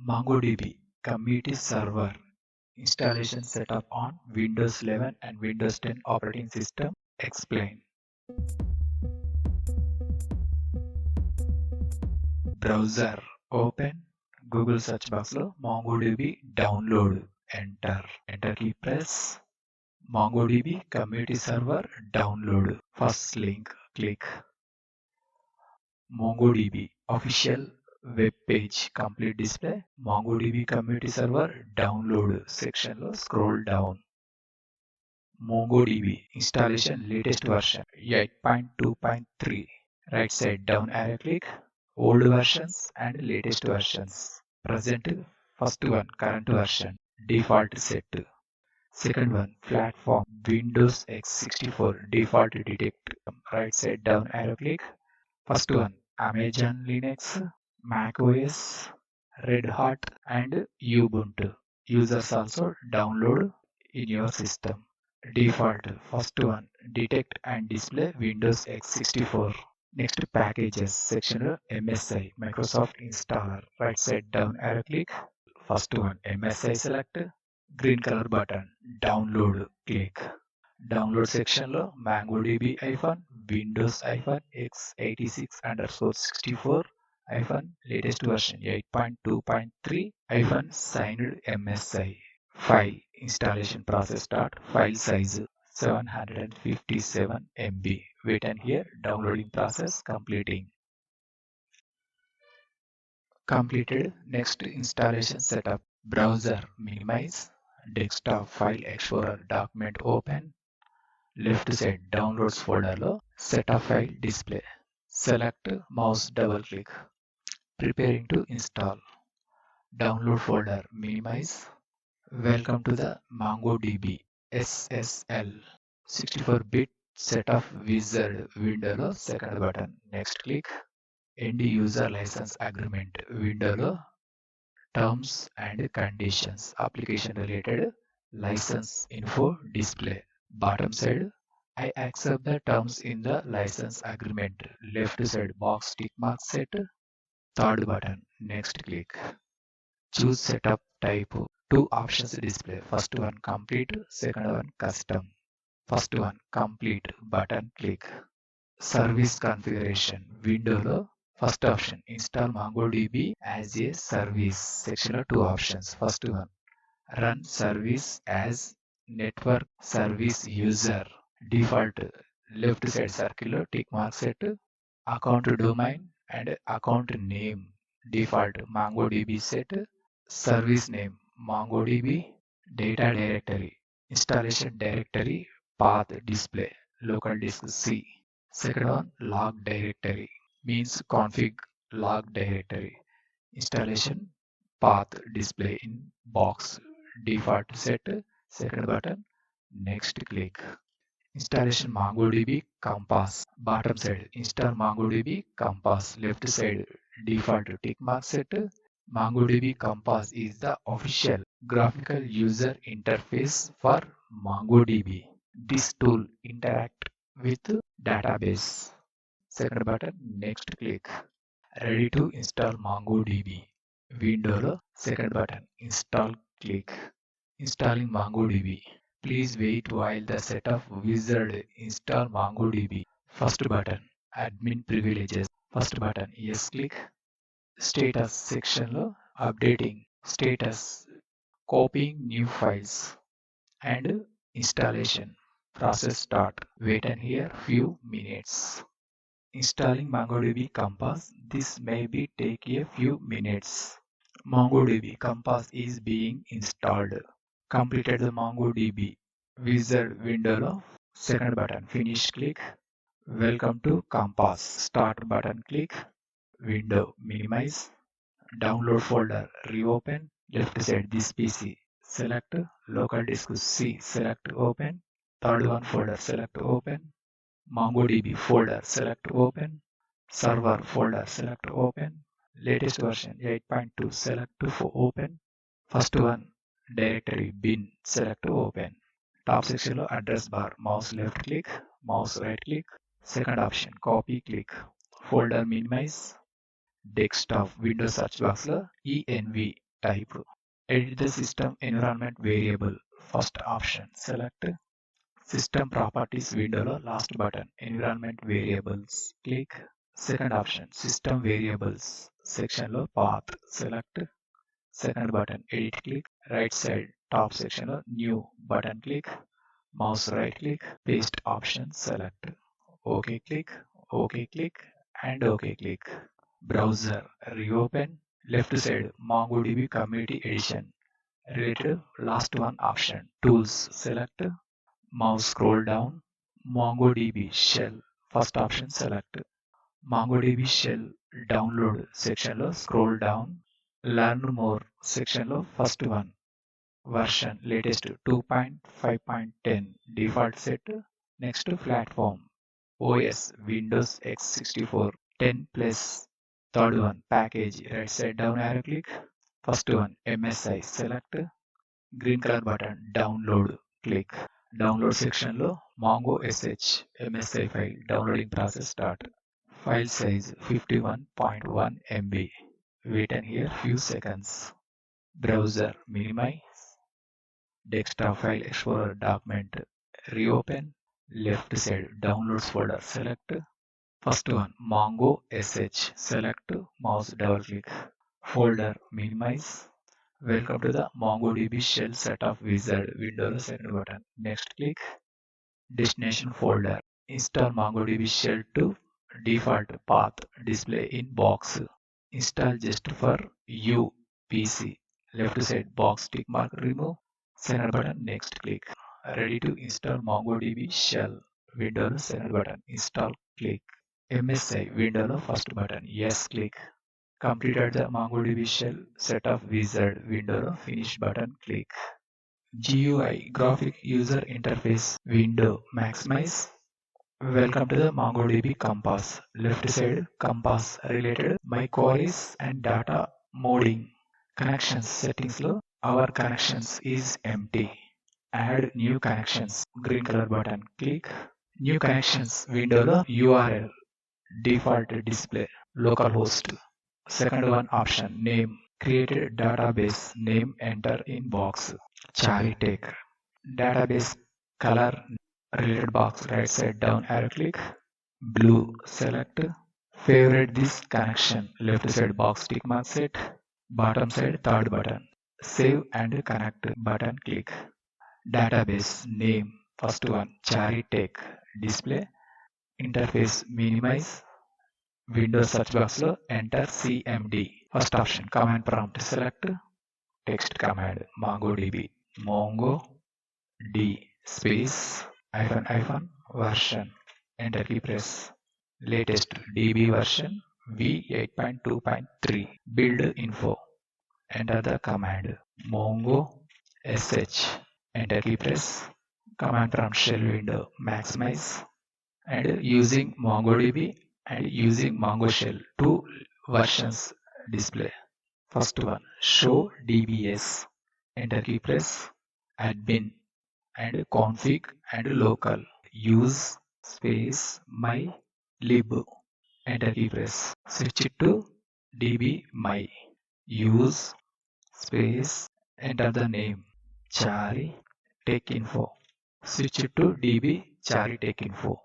MongoDB Community Server installation setup on Windows 11 and Windows 10 operating system. Explain. Browser open. Google search box lo MongoDB download. Enter key press. MongoDB Community Server download. First link click. MongoDB official web page complete display. MongoDB Community Server download section lo scroll down. MongoDB installation latest version 8.2.3. Right side down arrow click. Old versions and latest versions. Present first one current version default set. Second one platform Windows x64 default detect. Right side down arrow click. First one Amazon Linux, Mac OS, Red Hat and Ubuntu. Users also download in your system. Default first one detect and display Windows x64. Next packages section MSI Microsoft installer. Right side down arrow click. First one MSI select. Green color button download click. Download section lo MongoDB Windows x86 underscore 64 latest version 8.2.3 signed MSI. 5 installation process start. File size 757 MB. Wait and hear downloading process completing. Completed. Next installation setup. Browser minimize. Desktop file explorer document open. Left side downloads folder lo setup file display. Select mouse double click. Preparing to install. Download folder minimize. Welcome to the MongoDB SSL 64-bit setup wizard window lo second button. Next click. End user license agreement window lo terms and conditions application related license info display. Bottom side I accept the terms in the license agreement. Left side box tick mark set. Third button. Next click. Choose setup type. Two options display. First one complete. Second one custom. First one complete button click. Service configuration window lo first option install MongoDB as a service section lo two options. First one run service as network service user. Default left side circular tick mark set. Account domain and account name default MongoDB set. Service name MongoDB. Data directory installation directory path display local disk C. Second one log directory means config log directory installation path display in box default set. Second button. Next click. Installation MongoDB Compass. Bottom side install MongoDB Compass. Left side default tick mark set. MongoDB Compass is the official graphical user interface for MongoDB. This tool interact with database. Second button. Next click. Ready to install MongoDB. Window lo second button install click. Installing MongoDB. Please wait while the setup wizard install MongoDB. First button admin privileges. First button yes click. Status section lo updating status copying new files and installation process start. Wait and hear few minutes. Installing MongoDB Compass. This may be take a few minutes. MongoDB Compass is being installed. Completed the MongoDB wizard window lo second button finish click. Welcome to Compass. Start button click. Window minimize. Download folder reopen. Left side this PC. Select local disk C. Select open. Third one folder select open. MongoDB folder select open. Server folder select open. Latest version 8.2 select to open. First one directory bin select open. Top section lo address bar mouse left click, mouse right click. Second option copy click. Folder minimize. Desktop Windows search box lo env type. Edit the system environment variable. First option, select System Properties window last button, Environment Variables. Click. Second option, System Variables section lo path. Select. Second button, Edit click. Right side top section lo New button click. Mouse right click. Paste option select. OK click. OK click and OK click. Browser reopen. Left side MongoDB Community Edition. Related last one option. Tools select. Mouse scroll down. MongoDB shell. First option select. MongoDB shell download section lo scroll down. Learn more section lo first one. Version latest 2.5.10 default set. Next platform OS Windows x64 10 plus. Third one package right side down arrow click. First one MSI select. Green color button download click. Download section lo Mongo sh MSI file downloading process start. File size 51.1 MB. Wait and here few seconds. Browser minimize. Desktop file explorer document reopen. Left side downloads folder select. First one Mongo sh select. Mouse double click. Folder minimize. Welcome to the MongoDB shell setup wizard window second button. Next click. Destination folder. Install MongoDB shell to default path display in box. Install just for you PC. Left side box tick mark remove. Center button next click. Ready to install MongoDB shell window center button. Install click. MSI window first button. Yes click. Completed the MongoDB shell setup wizard window finish button click. GUI graphic user interface window maximize. Welcome to the MongoDB compass. Left side compass related my queries and data modding. Connections settings lo our connections is empty. Add new connections green color button click. New connections window lo URL default display localhost. Second one option name created database name enter in box. Chari take database color related box right side down arrow click. Blue select. Favorite this connection left side box tick mark set. Bottom side third button. Save and connect button click. Database name first one Chari take display. Interface minimize. Windows search box lo enter CMD. First option command prompt select. Text command MongoDB Mongo D space hyphen version. Enter key press. Latest DB version v8.2.3. Build info. Enter the command Mongo sh. Enter key press. Command prompt shell window maximize. And using MongoDB and using Mongo shell two versions display. First one show DBS. Enter key press. Admin and config and local. Use space my lib. Enter key press. Switch it to db my. Use space. Enter the name Chari Tech Info. Switch it to db Chari Tech Info.